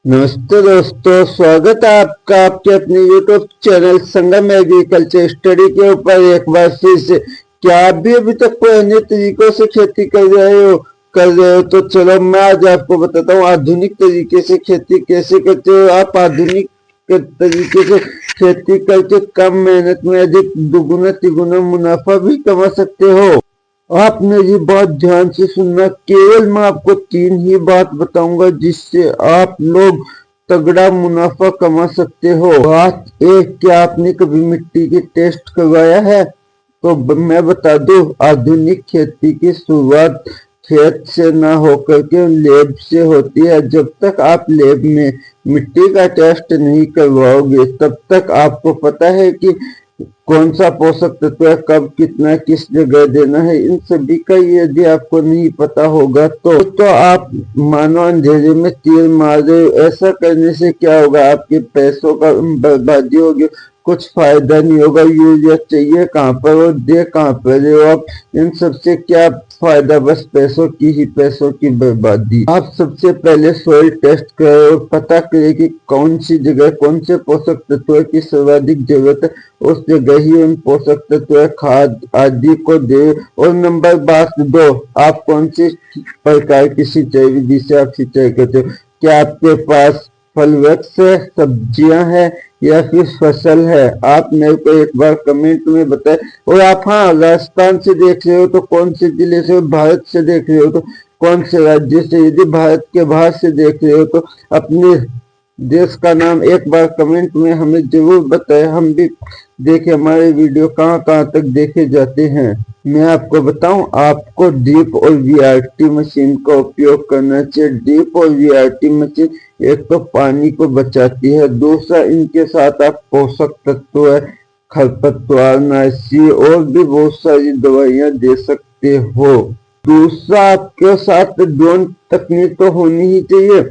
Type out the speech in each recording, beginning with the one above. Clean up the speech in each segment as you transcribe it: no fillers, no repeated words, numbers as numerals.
नमस्ते दोस्तों, स्वागत है आपका आपके अपने YouTube चैनल संगम एग्रीकल्चर स्टडी के ऊपर एक बार फिर से। क्या आप भी अभी तक पुराने तरीकों से खेती कर रहे हो तो चलो मैं आज आपको बताता हूँ आधुनिक तरीके से खेती कैसे करते हो। आप आधुनिक तरीके से खेती करके कम मेहनत में अधिक दुगुना तिगुना मुनाफा भी कमा सकते हो। आपने ये बात ध्यान से सुनना, केवल मैं आपको 3 ही बात बताऊंगा जिससे आप लोग तगड़ा मुनाफा कमा सकते हो। बात 1, क्या आपने कभी मिट्टी की टेस्ट करवाया है? तो मैं बता दूं, आधुनिक खेती की शुरुआत खेत से ना होकर के लैब से होती है। जब तक आप लैब में मिट्टी का टेस्ट नहीं करवाओगे तब तक आपको पता है कि कौन सा पोषक तत्व है, कब कितना किस जगह देना है, इन सभी का यदि आपको नहीं पता होगा तो आप मानो अंधेरे में तीर मार रहे हो। ऐसा करने से क्या होगा, आपके पैसों का बर्बादी होगी, कुछ फायदा नहीं होगा। यूरिया चाहिए कहाँ पर और दे कहाँ पर रहे हो आप, इन सबसे क्या फायदा, बस पैसों की बर्बादी। आप सबसे पहले सॉइल टेस्ट करें और पता करें कि कौन सी जगह कौन से पोषक तत्वों की सर्वाधिक जरूरत है, उस जगह ही उन पोषक तत्व खाद आदि को दे। और नंबर बात 2, आप कौन सी प्रकार की सिंचाई विधि से आप सिंचाई करते हो। क्या आपके पास फल वृक्ष है, सब्जियां हैं या फिर फसल है? आप मेरे को एक बार कमेंट में बताएं। और आप राजस्थान से देख रहे हो तो कौन से जिले से, भारत से देख रहे हो तो कौन से राज्य से, यदि भारत के बाहर से देख रहे हो तो अपने देश का नाम एक बार कमेंट में हमें जरूर बताएं, हम भी देखें हमारे वीडियो कहां कहां तक देखे जाते हैं। मैं आपको बताऊं, आपको ड्रिप और वीआरटी मशीन का उपयोग करना चाहिए। ड्रिप और वीआरटी मशीन एक तो पानी को बचाती है, दूसरा इनके साथ आप पोषक तत्व है, खरपतवार नाशी और भी बहुत सारी दवाइयां दे सकते हो। दूसरा, आपके साथ ड्रोन तकनीक तो होनी ही चाहिए।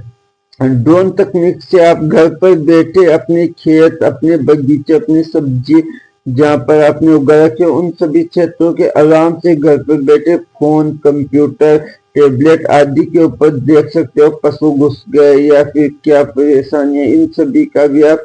ड्रोन तकनीक से आप घर पर बैठे अपने खेत, अपने बगीचे, अपनी सब्जी जहाँ पर आपने उगा रखे उन सभी क्षेत्रों के आराम से घर पर बैठे फोन, कंप्यूटर, टेबलेट आदि के ऊपर देख सकते हो। पशु घुस गए या फिर क्या परेशानी है, इन सभी का भी आप,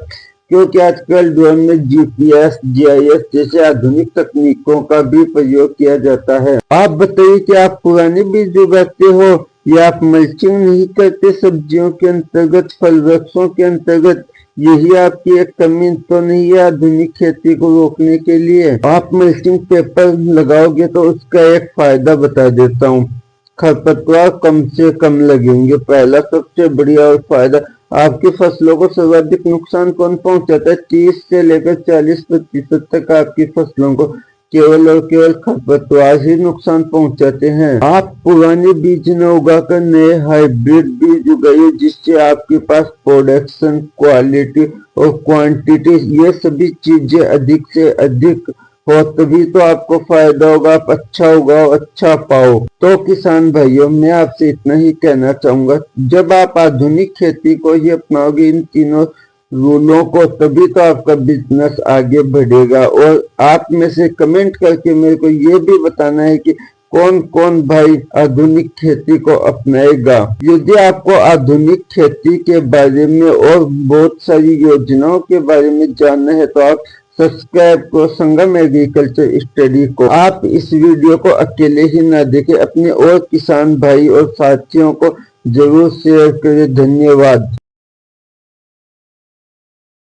क्योंकि आजकल ड्रोन में जीपीएस, जीआईएस जैसे आधुनिक तकनीकों का भी प्रयोग किया जाता है। आप बताइए कि आप पुराने बीज उगाते हो या आप मल्चिंग नहीं करते सब्जियों के अंतर्गत, फल वृक्षों के अंतर्गत? यही आपकी एक कमी तो नहीं है आधुनिक खेती को रोकने के लिए? आप मल्चिंग पेपर लगाओगे तो उसका एक फायदा बता देता हूँ, खरपतवार कम से कम लगेंगे, पहला सबसे बढ़िया। और फायदा, आपकी फसलों को सर्वाधिक नुकसान कौन पहुंचाता है? 30 से लेकर 40% तक आपकी फसलों को केवल और केवल खरपतवार ही नुकसान पहुंचाते हैं। आप पुराने बीज न उगाकर नए हाइब्रिड बीज उगाइए, जिससे आपके पास प्रोडक्शन, क्वालिटी और क्वांटिटी ये सभी चीजें अधिक से अधिक हो, तभी तो आपको फायदा होगा, आप अच्छा उगाओ, अच्छा पाओ। तो किसान भाइयों, मैं आपसे इतना ही कहना चाहूंगा, जब आप आधुनिक खेती को ही अपनाओगे, इन तीनों रूलों को, तभी तो आपका बिजनेस आगे बढ़ेगा। और आप में से कमेंट करके मेरे को ये भी बताना है कि कौन कौन भाई आधुनिक खेती को अपनाएगा। यदि आपको आधुनिक खेती के बारे में और बहुत सारी योजनाओं के बारे में जानना है तो आप सब्सक्राइब करो संगम एग्रीकल्चर स्टडी को। आप इस वीडियो को अकेले ही ना देखें, अपने और किसान भाई और साथियों को जरूर शेयर करें। धन्यवाद।